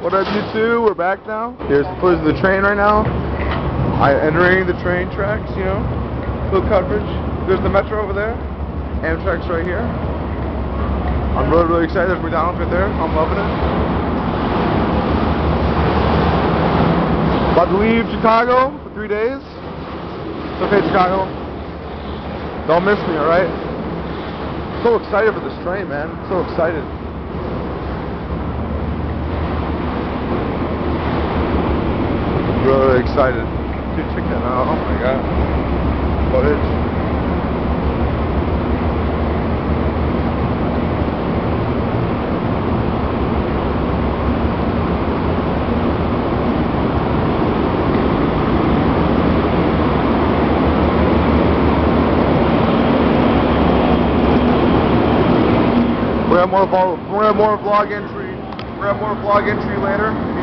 What up, YouTube? We're back now. Here's the footage of the train right now. Entering the train tracks, you know. Full coverage. There's the metro over there. Amtrak's right here. I'm really, really excited. There's McDonald's right there. I'm loving it. About to leave Chicago for 3 days. It's okay, Chicago. Don't miss me, alright? So excited for this train, man. So excited. Really excited. Dude, check that out. Oh my god. Footage. We're gonna have more vlog entry. We're gonna have more vlog entry later.